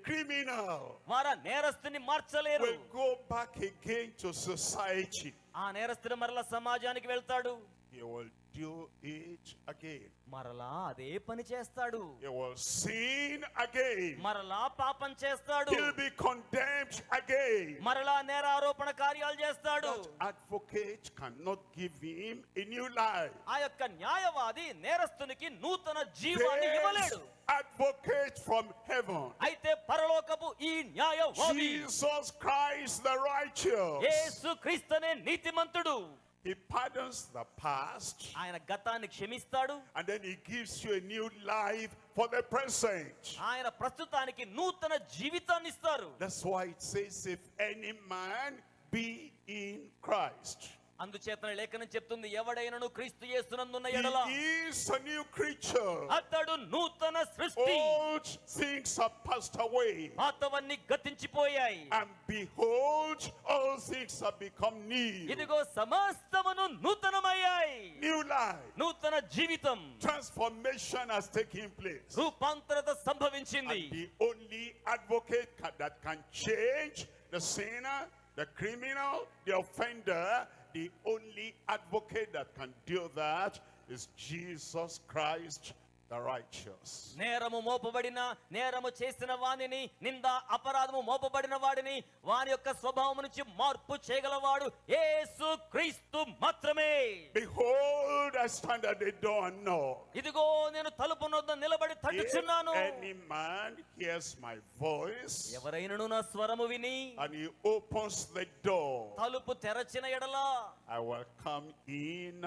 criminal వారు నేరస్తుని మార్చలేరు. will go back again to society. ఆ నేరస్తుడు మరలా సమాజానికి వెళ్తాడు. He will do it again. మరలా అదే పని చేస్తాడు. He will sin again. మరలా పాపం చేస్తాడు. He'll be condemned again. మరలా నేరారోపణ కార్యాలు చేస్తాడు. That advocate cannot give him a new life. ఆ యొక్క న్యాయవాది నేరస్తునికి నూతన జీవాన్ని ఇవ్వలేడు. Advocate from heaven, అయితే పరలోకపు ఈ న్యాయవాది Jesus Christ the righteous, యేసుక్రీస్తునే నీతిమంతుడు. he pardons the past ఆయన గతాన్ని క్షమిస్తాడు. and then he gives you a new life for the present. ఆయన ప్రస్తుతానికి నూతన జీవితాన్ని ఇస్తారు. That's why it says, if any man be in Christ, అందుచేతన లేఖనం చెప్తుంది, ఎవడైనను క్రీస్తు యేసునందున్న ఎడల he is a new creature. అతడు నూతన సృష్టి. Old things are passed away, పాతవన్నీ గతించిపోయాయి, and behold, all things have become new. ఇదిగో సమస్తమును నూతనమయ్యాయి. New life, నూతన జీవితం, transformation has taken place. రూపాంతరత సంభవించింది. And the only advocate that can change the sinner, the criminal, the offender, the only advocate that can do that is Jesus Christ the righteous. నేరము మోపబడిన నేరము చేసిన వానిని నింద అపరాధము మోపబడిన వాడిని వాని యొక్క స్వభావం నుంచి మార్పు చేయగలవాడు యేసు క్రీస్తు మాత్రమే. Behold, I stand at the door and knock. ఇదిగో నేను తలుపు వద్ద నిలబడి తట్టుచున్నాను. If any man hears my voice ఎవరైనను నా స్వరము విని and he opens the door, తలుపు తెరచిన ఎడల I will come in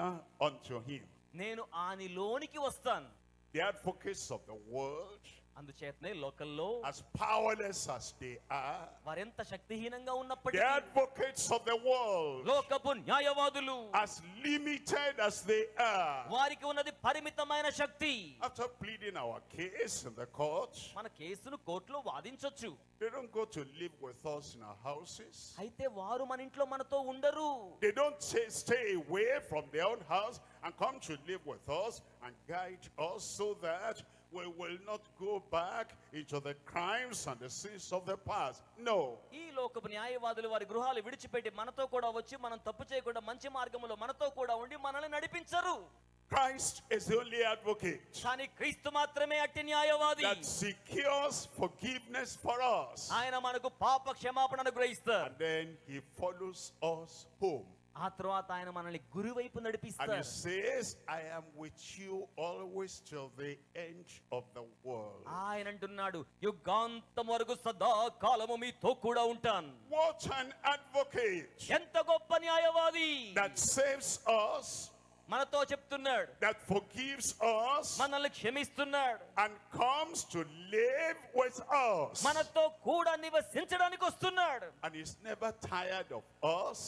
unto him. నేను ఆనిలోనికి వస్తాను. The advocates of the world, అందుచేతనే లోకల్లో as powerless as they are, వారెంత శక్తిహీనంగా the ఉన్నప్పటికీ advocates of the world, లోకపు న్యాయవాదులు as limited as they are, వారికి ఉన్నది పరిమితమైన శక్తి. after pleading our case in the court, మన కేసును కోర్టులో వాదించొచ్చు. they don't go to live with us in our houses. అయితే వారు మన ఇంట్లో మనతో ఉండరు. They don't stay away from their own house and come to live with us and guide us so that we will not go back into the crimes and the sins of the past. No. ఈ లోకపు న్యాయవాదులు వారి గృహాలు విడిచిపెట్టి మనతో కూడా వచ్చి మనం తప్పు చేయకుండా మంచి మార్గంలో మనతో కూడా ఉండి మనల్ని నడిపించరు. Christ is the only advocate కానీ క్రీస్తు మాత్రమే అట్టి న్యాయవాది. that secures forgiveness for us. ఆయన మనకు పాప క్షమాపణ అనుగ్రహిస్తారు. And then he follows us home. ఆ తర్వాత ఆయన మనల్ని గురి వైపు And he నడిపిస్తారు. says, I am with you always till the end of the world. ఆయన అంటున్నాడు యుగాంతం వరకు సదా కాలము మీతో కూడా ఉంటాను. What an advocate ఎంత గొప్ప న్యాయవాది. that saves us, మనతో చెప్తున్నాడు, that forgives us, మనల్ని క్షమిస్తున్నాడు, and comes to live with us. మనతో కూడా నివసించడానికి వస్తున్నాడు. And he's never tired of us.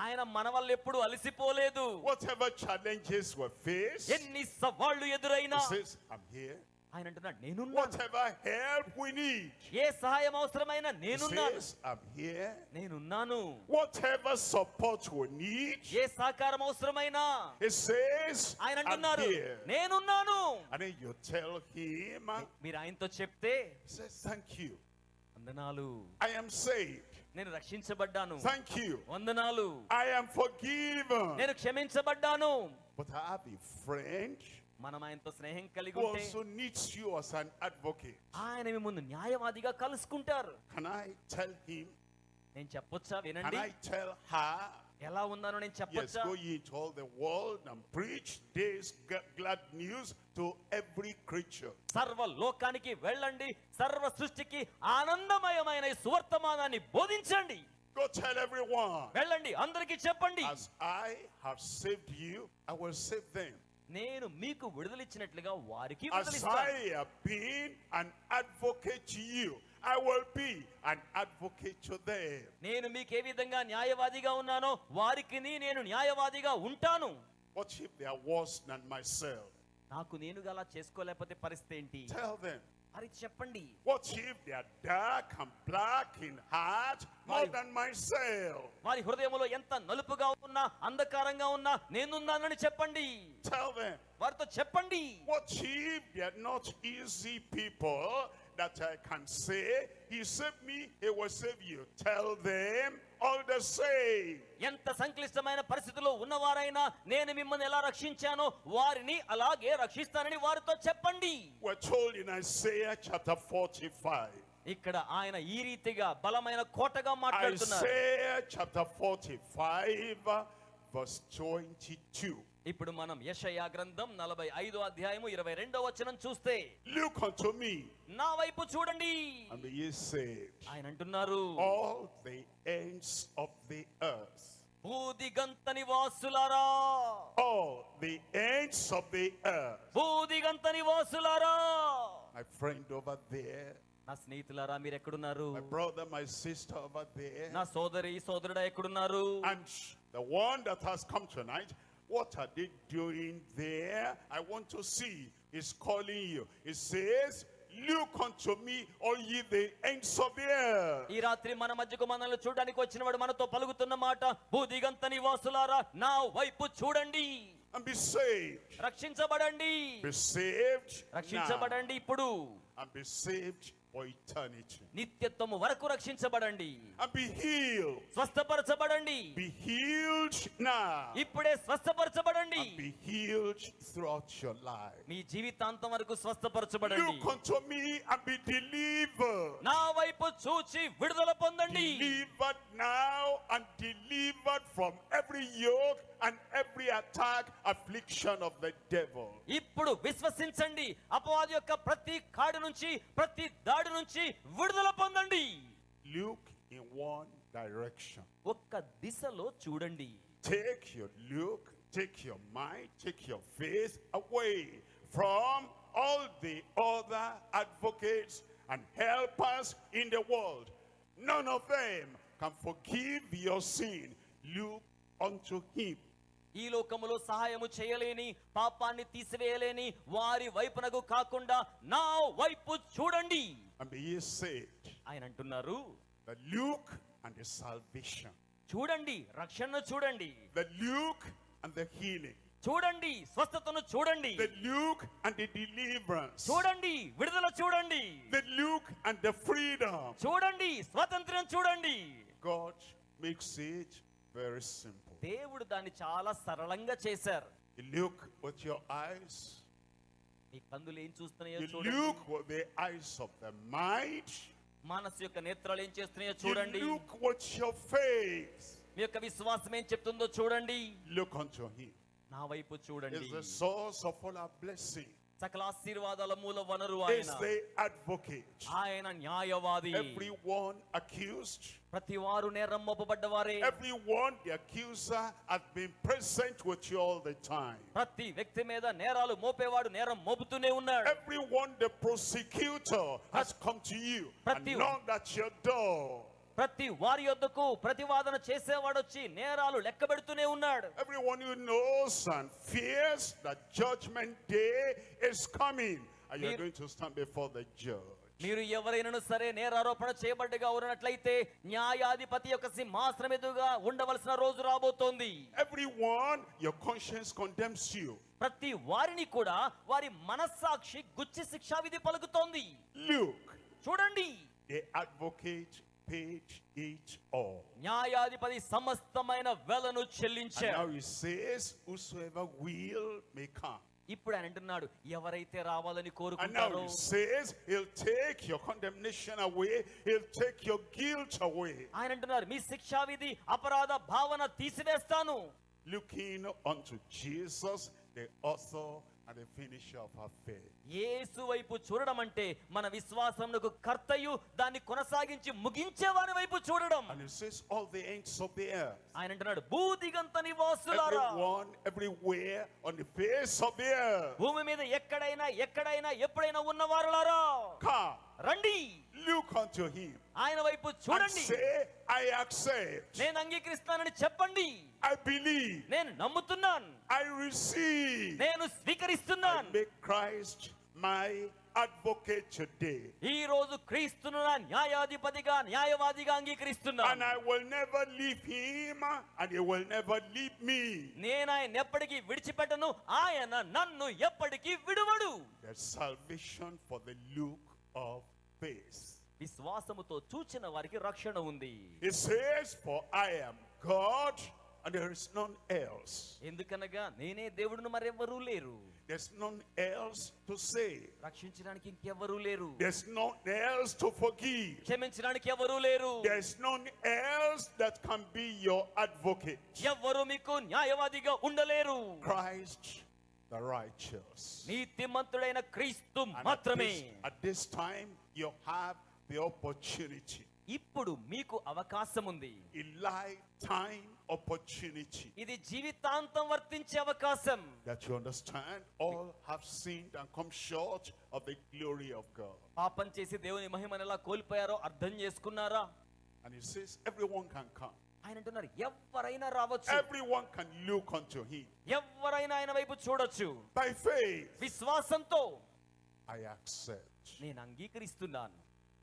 ఆయన మన వల్ల ఎప్పుడు అలసిపోలేదు. Whatever challenges we face, ఎన్ని సవాళ్లు ఎదురైనా he says, I'm here. ఆయన అంటున్నాడు నేనున్నాను. Whatever help we need, ఏ సహాయం అవసరమైనా he నేనున్నాను. says, I'm here. నేనున్నాను. Whatever support we need, ఏ సహకారం అవసరమైనా he says, ఆయన I'm అంటున్నారు here. నేనున్నాను. And then you tell him, మీరు ఆయనతో చెప్తే he says, thank you. వందనాలు, I am saved. నేను రక్షించబడ్డాను. Thank you. వందనాలు, I am forgiven. నేను క్షమించబడ్డాను. But I have a friend మనం ఆయనతో స్నేహం కలిగి who ఉంటే also needs you as an advocate. ఆయన మీ ముందు న్యాయవాదిగా కలుసుకుంటారు. Can I tell him? నేను చెప్పొచ్చా? Can వినండి. I tell her? ఎలా ఉన్నానో నేను Yes, చెప్పొచ్చా? go ye into all the world and preach this glad news to every creature. సర్వ లోకానికి వెళ్ళండి, సర్వ సృష్టికి ఆనందమయమైన ఈ సువర్తమానాన్ని బోధించండి. Go tell everyone. వెళ్ళండి, అందరికీ చెప్పండి. As I have saved you, I will save them. నేను మీకు విడుదలిచ్చినట్లుగా వారికి As విడుదలిస్తాను. I have been an advocate to you, I will be an advocate to them. నేను మీకు ఏ విధంగా న్యాయవాదిగా ఉన్నానో వారికి నేను న్యాయవాదిగా ఉంటాను. What if they are worse than myself? నాకు నేనుగా అలా చేసుకోలేకపోతే పరిస్థితి ఏంటి? Tell them. మరి చెప్పండి. What if they are dark and black in heart more than myself? వారి హృదయంలో ఎంత నలుపుగా ఉన్నా అంధకారంగా ఉన్నా నేనున్నానని చెప్పండి. Tell them. వారితో చెప్పండి. What if they are not easy people that I can say, he saved me, he will save you? Tell them all the same. ఎంత సంక్లిష్టమైన పరిస్థితుల్లో ఉన్నవారైనా నేను మిమ్మల్ని ఎలా రక్షించానో వారిని అలాగే రక్షిస్తానని వారితో చెప్పండి. We're told in Isaiah chapter 45. ఇక్కడ ఆయన ఈ రీతిగా బలమైన కోటగా మాట్లాడుతున్నారు. Isaiah chapter 45 verse 22. ఇప్పుడు మనం యెషయా గ్రంథం 45వ అధ్యాయము 22వ వచనం చూస్తే, Look unto me నా వైపు చూడండి, and be ye saved, ఆయన అంటున్నారు, all the ends of the earth. భూదిగంత నివాసులారా, All the ends of the earth. భూదిగంత నివాసులారా. My friend over there, నా స్నేహితులారా మీరు ఎక్కడున్నారు? my brother, my sister over there, నా సోదరి సోదరుడా ఎక్కడున్నారు? and the one that has come tonight, what are they doing there? I want to see. He's calling you. He says, look unto me, all ye the ends of the earth. ఈ రాత్రి మన మధ్యకు మనల్ని చూడడానికి వచ్చిన వాడు మనతో పలుకుతున్న మాట, భూదిగంత నివాసులారా నా వైపు చూడండి, And be saved. రక్షించబడండి. Be saved now. రక్షించబడండి ఇప్పుడు. And be saved for eternity. నిత్యత్వము వరకు రక్షించబడండి. And be healed. స్వస్థపరచబడండి. Be healed now. ఇప్పుడే స్వస్థపరచబడండి. And be healed throughout your life. మీ జీవితాంతం వరకు స్వస్థపరచబడండి. Look unto me and be delivered. నా వైపు చూచి విడుదల పొందండి. Delivered now and delivered from every yoke and every attack, affliction of the devil. ఇప్పుడు విశ్వసించండి. అపవాది యొక్క ప్రతి కాడి నుంచి, ప్రతి దాడి నుంచి విడుదల పొందండి. Look in one direction. ఒక్క దిశలో చూడండి. Take your look, take your mind, take your faith away from all the other advocates and helpers in the world. None of them can forgive your sin. Look unto him. ఈ లోకములో సహాయము చేయలేని, పాపాన్ని తీసివేయలేని వారి వైపునకు కాకుండా నా వైపు చూడండి. And be ye saved. ఆయన అంటున్నారు, The look and the salvation. చూడండి, రక్షణను చూడండి. The look and the healing. చూడండి, స్వస్థతను చూడండి. The look and the deliverance. చూడండి, విడుదల చూడండి. The look and the freedom. చూడండి, స్వాతంత్ర్యం చూడండి. God makes it very simple. దేవుడు దాన్ని చాలా సరళంగా చేశారు. You look with your eyes. మీ కన్నులు ఏం చూస్తున్నాయో You చూడండి. look with the eyes of the mind. మనసు యొక్క నేత్రాలు ఏం చేస్తున్నాయో You చూడండి. look with your faith. మీ యొక్క విశ్వాసం ఏం చెప్తుందో చూడండి. Look unto him. నా వైపు చూడండి. Is the source of all our blessing. సకల ఆశీర్వాదాల మూల వనరు Is ఆయన. the advocate. ఆయన న్యాయవాది. Everyone accused. ప్రతి వారు నేరం మోపబడ్డవారే. Everyone, the accuser, has been present with you all the time. ప్రతి వ్యక్తి మీద నేరాలు మోపేవాడు నేరం మోపుతూనే ఉన్నాడు. Everyone, the prosecutor, has come to you and Prati- knocked at your door. ప్రతి వారి యొద్దకు ప్రతివాదన చేసేవాడు వచ్చి నేరాలు లెక్క పెడుతూనే ఉన్నాడు. Everyone who knows and fears that judgment day is coming and you're going to stand before the judge. మీరు ఎవరైనా సరే నేరారోపణ చేయబడ్డగా ఉన్నట్లయితే న్యాయాధిపతి యొక్క సింహాసనం ఎదురుగా ఉండవలసిన రోజు రాబోతోంది. Everyone, your conscience condemns you. ప్రతి వారిని కూడా వారి మనస్సాక్షి గుచ్చి శిక్షా విధి పలుకుతోంది. Look, చూడండి, the advocate paid it all. న్యాయాధిపతి సమస్తమైన వెలను And చెల్లించాడు. now he says, whosoever will may come. ఇప్పుడు ఆయన అంటున్నాడు, ఎవరైతే రావాలని And now కోరుకుంటారో he says, he'll take your condemnation away. He'll take your guilt away. ఆయన అంటున్నారు, మీ శిక్షా విధి అపరాధ భావన తీసివేస్తాను. Looking unto Jesus, the author and the finisher of our faith. యేసు వైపు చూడడం అంటే మన విశ్వాసమునకు కర్తయు దాన్ని కొనసాగించి ముగించే వారి వైపు చూడడం. And it says, all the ends of the earth. ఆయన అంటున్నాడు, భూదిగంత నివాసులారా, Everyone, everywhere on the face of the earth. భూమి మీద ఎక్కడైనా ఎప్పుడైనా ఉన్నవారులారా, Come, రండి, look unto him ఆయన వైపు and చూడండి. say, I accept. నేను అంగీకరిస్తానని చెప్పండి. I believe. నేను నమ్ముతున్నాను, I receive. నేను I స్వీకరిస్తున్నాను. make Christ my advocate today. ఈ రోజు క్రీస్తును నా న్యాయాధిపతిగా న్యాయవాదిగా And అంగీకరిస్తున్నాను. I will never leave him and he will never leave me. నేను ఆయన ఎప్పటికీ విడిచిపెట్టను, ఆయన నన్ను ఎప్పటికీ విడువడు. There's salvation for the look of faith. విశ్వాసముతో చూచిన వారికి రక్షణ ఉంది. It says, for I am God and there is none else. ఎందుకనగా నేనే దేవుడును మరెవ్వరూ లేరు. There's none else to save. రక్షించడానికి ఇంకెవ్వరూ లేరు. There's none else to forgive. క్షమించడానికి ఎవరూ లేరు. There's none else that can be your advocate. ఎవ్వరూ మీకు న్యాయవాదిగా ఉండలేరు. Christ the righteous. నీతిమంతుడైన క్రీస్తు And మాత్రమే. at this time you have the opportunity. ఇప్పుడు మీకు అవకాశం ఉంది. A lifetime opportunity. ఇది జీవితాంతం వర్తించే అవకాశం. That you understand all have sinned and come short of the glory of God. పాపం చేసి దేవుని మహిమను ఎలా కోల్పోయారో అర్థం చేసుకున్నారా? And he says everyone can come. ఆయన అంటున్నారు, ఎవరైనా రావచ్చు, Everyone can look unto him. ఎవరైనా ఆయన వైపు చూడొచ్చు. By faith, విశ్వాసంతో I accept. నేను అంగీకరిస్తున్నాను,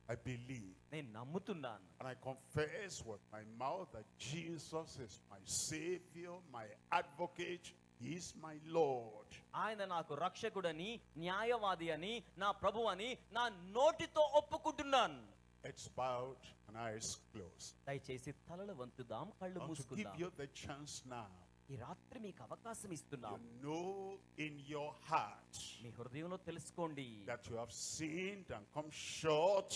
I believe. నేను నమ్ముతున్నాను. And I confess with my mouth that Jesus is my Savior, my advocate, He is my Lord. ఆయన నాకు రక్షకుడని, న్యాయవాది అని, నా ప్రభు అని నా నోటితో ఒప్పుకుంటున్నాను. It's bowed and eyes closed. దయచేసి తలలు వంచుదాం, కళ్ళు I want to give మూసుకుందాం. you the chance now. ఈ రాత్రి మీకు అవకాశం ఇస్తున్నాం. You know in your heart మీ హృదయంలో తెలుసుకోండి, that you have sinned and come short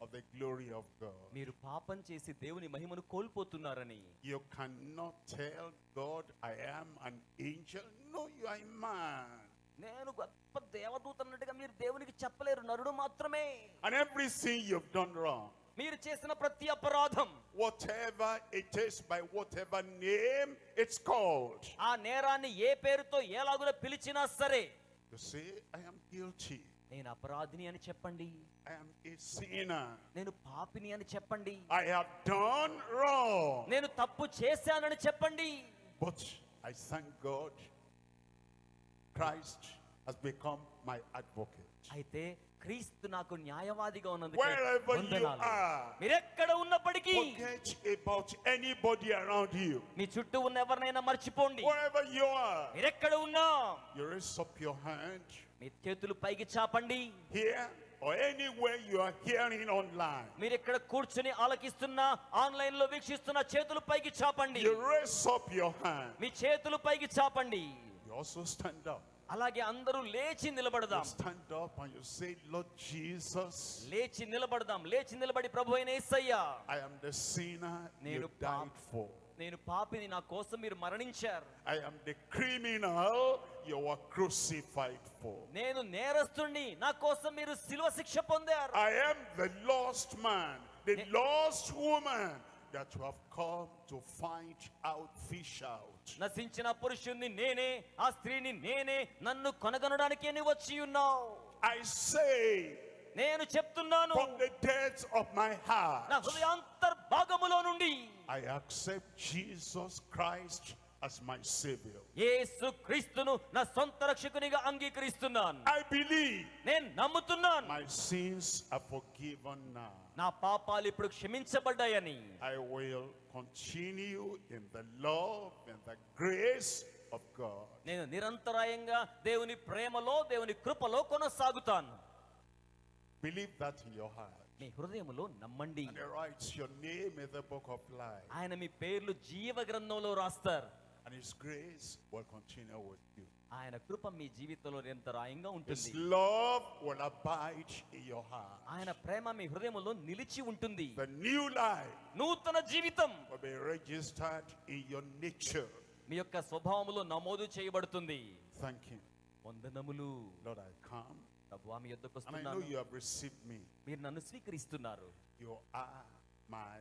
of the glory of God. మీరు పాపం చేసి దేవుని మహిమను కోల్పోతున్నారని. You cannot tell God, I am an angel. No, you are a man. నేను గొప్ప దేవదూత అన్నట్టుగా మీరు దేవునికి చెప్పలేరు, నరుడు మాత్రమే. And everything you've done wrong, మీరు చేసిన ప్రతి అపరాధం, whatever it is, by whatever name it's called, ఆ నేరాన్ని ఏ పేరుతో ఎలాగున పిలిచినా సరే, you say, I am guilty. నేను అపరాధిని అని చెప్పండి. I am a sinner. నేను పాపిని అని చెప్పండి. I have done wrong. నేను తప్పు చేశానని చెప్పండి. But I thank God, Christ has become my advocate. అయితే క్రీస్తు నాకు న్యాయవాదిగా ఉన్నందుకు Wherever you వందనాలు. are, మీరెక్కడ ఉన్నప్పటికీ forget about anybody around you. మీ చుట్టూ ఉన్న ఎవరినైనా మర్చిపోండి. Wherever you are, మీరెక్కడ ఉన్నా you raise up your hand మీ చేతులు పైకి చాపండి. here or anywhere you are hearing online. మీరు ఇక్కడ కూర్చుని ఆలకిస్తున్నా, ఆన్లైన్ లో వీక్షిస్తున్న చేతులు పైకి చాపండి. You raise up your hand. మీ చేతులు పైకి చాపండి. You also stand up. అలాగే అందరూ లేచి You నిలబడదాం. stand up and you say, Lord Jesus, లేచి నిలబడదాం. లేచి నిలబడి ప్రభు అయిన యేసయ్యా, I am the sinner నేను you died for. నేను పాపిని, నా కోసం మీరు మరణించారు. I am the criminal you were crucified for. నేను నేరస్తుణ్ణి, నా కోసం మీరు శిలువ శిక్ష పొందారు. I am the lost man, the lost woman that you have come to find out, fish out. నశించిన పురుషుణ్ణి నేనే, ఆ స్త్రీని నేనే, నన్ను కనుగొనడానికి నువ్వు వచ్చి ఉన్నావు. I say నేను చెప్తున్నాను, from the depths of my నా heart, హృదయాంతర్భాగములో నుండి I accept Jesus Christ as my Savior. యేసు క్రీస్తును నా సొంత రక్షకునిగా అంగీకరిస్తున్నాను. I believe నేను నమ్ముతున్నాను, my sins are forgiven now. నా పాపాలు ఇప్పుడు క్షమించబడ్డాయని. I will continue in the love and the grace of God. నేను నిరంతరాయంగా దేవుని ప్రేమలో, దేవుని కృపలో కొనసాగుతాను. Believe that in your heart. మీ హృదయములో నమ్మండి. And He writes your name in the book of life. ఆయన మీ పేర్లు జీవ గ్రంథంలో రాస్తారు. And His grace will continue with you. ఆయన కృప మీ జీవితంలో నిరంతరాయంగా His ఉంటుంది. love will abide in your heart. ఆయన ప్రేమ మీ హృదయములో నిలిచి ఉంటుంది. The new life నూతన జీవితం will be registered in your nature. మీ యొక్క స్వభావములో నమోదు చేయబడుతుంది. Thank Him. వందనములు. Lord, I come. ప్రభువా, మీ యొద్దకు And I know వస్తున్నాను. you have received me. మీరు నన్ను స్వీకరిస్తున్నారు. You are my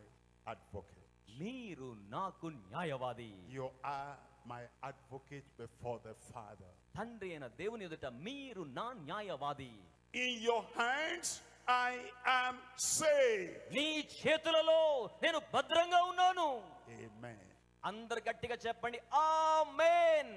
advocate. మీరు నాకు న్యాయవాది. You are my advocate before the Father. తండ్రి అయిన దేవుని ఎదుట మీరు నా న్యాయవాది. In your hands I am saved. నీ చేతులలో నేను భద్రంగా ఉన్నాను. Amen. అందరు గట్టిగా చెప్పండి, ఆమేన్.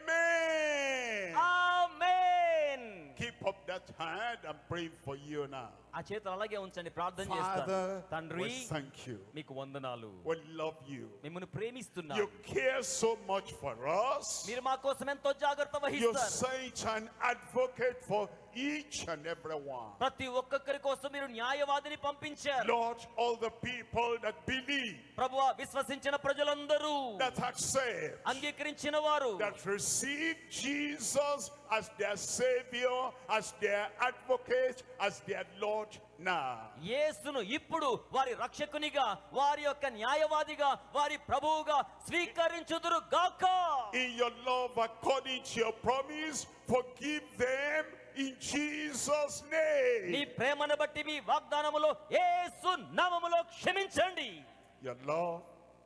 Amen. Amen. Keep up that hand. I'm praying for you now. ఆ చేతులు అలాగే ఉంచండి, ప్రార్థన Father, చేస్తాను. తండ్రి, we thank you. మీకు వందనాలు. We love you. మిమ్మల్ని ప్రేమిస్తున్నాను. You care so much for us. మీరు మా కోసం ఎంతో జాగ్రత్త You వహిస్తారు. sent an advocate for each and every one. ప్రతి ఒక్కొక్కరి కోసం మీరు న్యాయవాదిని పంపించారు. Lord, all the people that believe, ప్రభువా, విశ్వసించిన ప్రజలందరూ, that accept, అంగీకరించిన వారు, that receive Jesus as their Savior, as their advocate, as their Lord now. యేసును ఇప్పుడు వారి రక్షకునిగా, వారి యొక్క న్యాయవాదిగా, వారి ప్రభువుగా స్వీకరించుదురు గాక. In your love, according to your promise, forgive them in Jesus' నీ name. ప్రేమను బట్టి మీ వాగ్దానములో యేసు నామములో క్షమించండి. Your love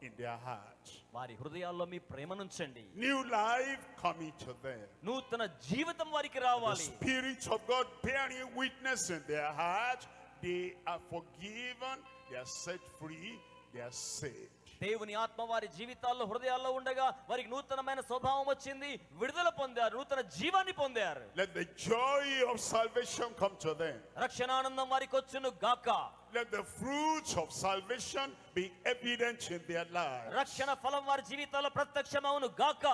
in their hearts. వారి హృదయాల్లో మీ ప్రేమనుంచండి. New life coming to them. నూతన జీవితం వారికి The రావాలి. Spirit of God bearing witness in their heart. They are forgiven, they are set free, they are saved. దేవుని ఆత్మ వారి జీవితాల్లో, హృదయాల్లో ఉండగా వారికి నూతనమైన స్వభావం వచ్చింది, విడుదల పొందారు, నూతన జీవాన్ని పొందారు. Let the joy of salvation come to them. రక్షణానందం వారికి వచ్చును గాక. let the fruits of salvation be evident in their lives. రక్షణ ఫలం వారి జీవితాల్లో ప్రత్యక్షమవును గాక.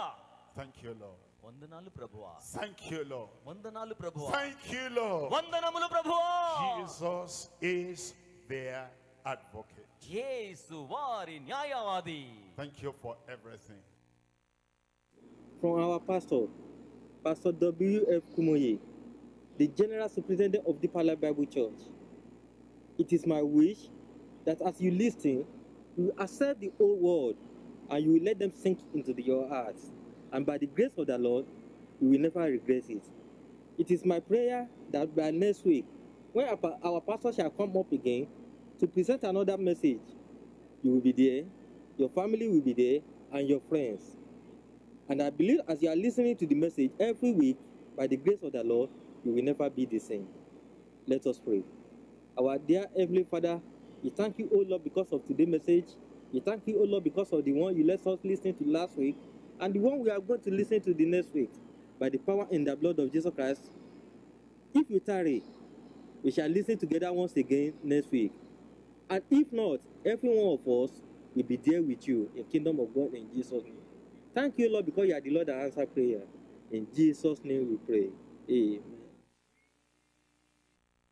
Thank you, Lord. వందనాలు ప్రభువా. Thank you, Lord. వందనాలు ప్రభువా. Thank you, Lord. వందనములు ప్రభువా. Jesus is their advocate. యేసు వారి న్యాయవాది. Thank you for everything. From our pastor, Pastor W.F. Kumoye, the General Superintendent of Deeper Life Bible Church. It is my wish that as you listen, you will accept the whole word and you will let them sink into your hearts. And by the grace of the Lord, you will never regret it. It is my prayer that by next week, when our pastor shall come up again to present another message, you will be there, your family will be there, and your friends. And I believe as you are listening to the message every week, by the grace of the Lord, you will never be the same. Let us pray. Our dear Heavenly Father, we thank you, O Lord, because of today's message. We thank you, O Lord, because of the one you let us listen to last week, and the one we are going to listen to the next week. By the power and the blood of Jesus Christ, if you tarry, we shall listen together once again next week. And if not, every one of us will be there with you in the kingdom of God in Jesus' name. Thank you, Lord, because you are the Lord that answers prayer. In Jesus' name we pray. Amen.